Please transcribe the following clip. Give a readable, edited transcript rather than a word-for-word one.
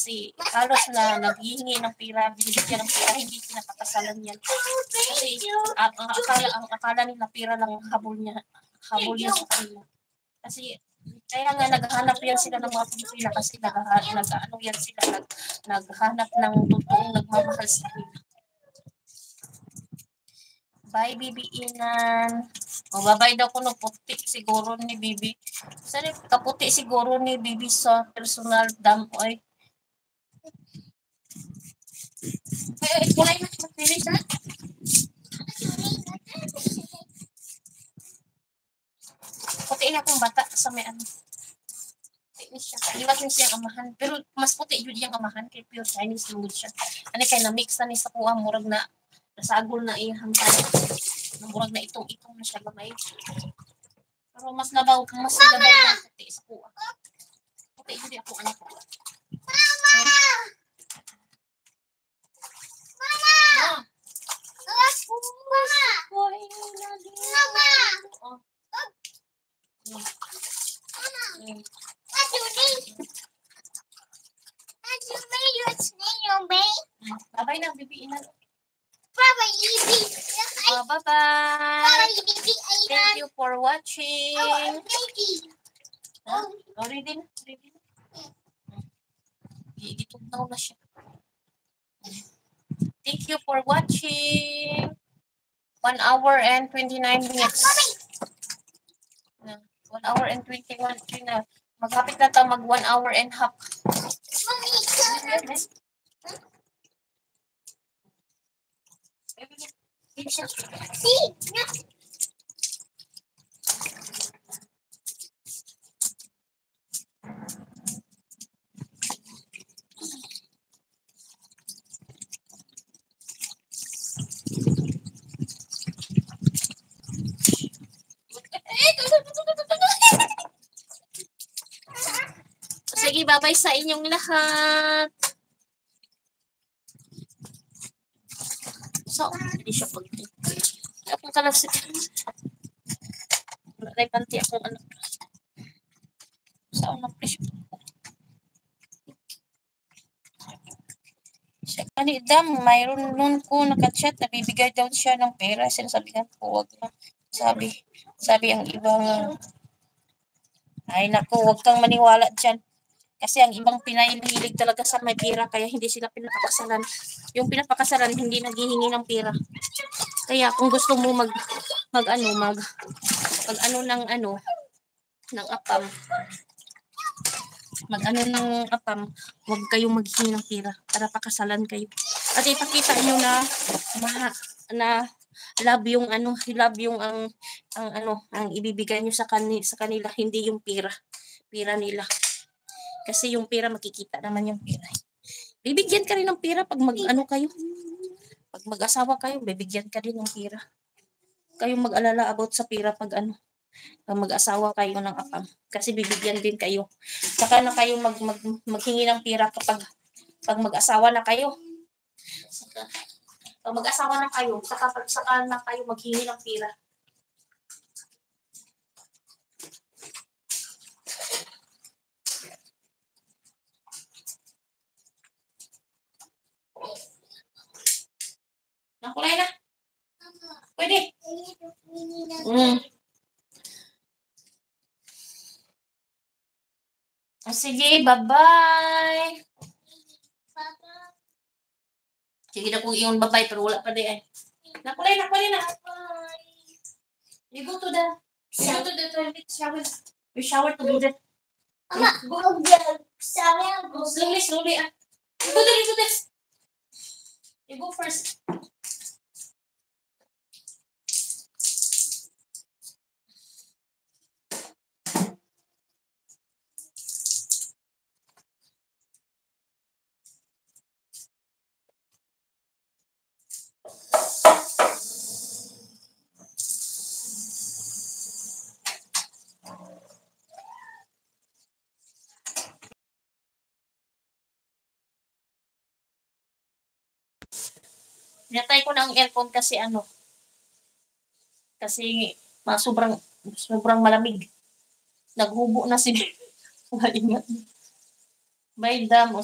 Kasi halos na naghihingi ng pera, binibigyan ng pera, hindi pinapakasalan yan. Kasi ang akala nila pera lang habol niya sa kanila. Kasi kaya nga naghahanap yan sila ng mga Pilipina kasi naghahanap ng totoong nagmamahal sa kanila. Bye, Bibi Inan. O, babay daw ko no, puti siguro ni Bibi. Saan kaputi siguro ni Bibi sa personal dam, oy. Kulay na, mag-finish na. Puti na akong bata sa may ano. Iwas niya siyang amahan. Pero mas puti yun yung amahan kay pure Chinese food siya. Ano kaya na-mix na ni sa kuha, murag na nasagol na iyang tayo. Murag na itong na siya gamay. Pero mas labaw na puti sa kuha. Puti yun ako anak ko. Mama! Bye-bye na, Bibi Inan. Bye-bye. Thank you for watching. Ready na. Itugnaw na siya. Thank you for watching. 1 hour and 29 minutes. 1 hour and 21 na. Maghapit na tayo mag 1 hour and half. Sige, bye-bye sa inyong lahat. So, hindi siya pag-tip. Akong kalasit. Wala na ipanti akong anak. Saan na presyo? Dam, mayroon nun ko nakachat, nabibigay daw siya ng pera. Sinasabihan ko, wag na. Sabi ang ibang, ay naku, wag kang maniwala dyan. Kasi ang ibang pinahilig talaga sa may pera, kaya hindi sila pinapakasalan. Yung pinapakasalan, hindi naghihingi ng pera. Kaya kung gusto mo ng apam, huwag kayong maghingi ng pera para pakasalan kayo. At ipakita nyo na love yung ang ibibigay nyo sa kanila, hindi yung pera nila. Kasi yung pera, makikita naman yung pera. Bibigyan ka rin ng pera pag pag mag-asawa kayo, bibigyan ka rin ng pera. Kayong mag-alala about sa pera pag mag-asawa kayo ng apam. Kasi bibigyan din kayo. Saka na kayo maghingi ng pera kapag mag-asawa na kayo. Pag mag-asawa na kayo, saka na kayo maghingi ng pera. Nakulay na. Pwede. Sige, bye-bye. Sige na kung yung bye-bye, pero wala pa di ay. Nakulay na. You go to the toilet, shower. You shower to do that. Slowly. You go there. You go first. Pinatay ko na ang aircon kasi sobrang malamig. Naghubo na si Maingat. Bye, Dam.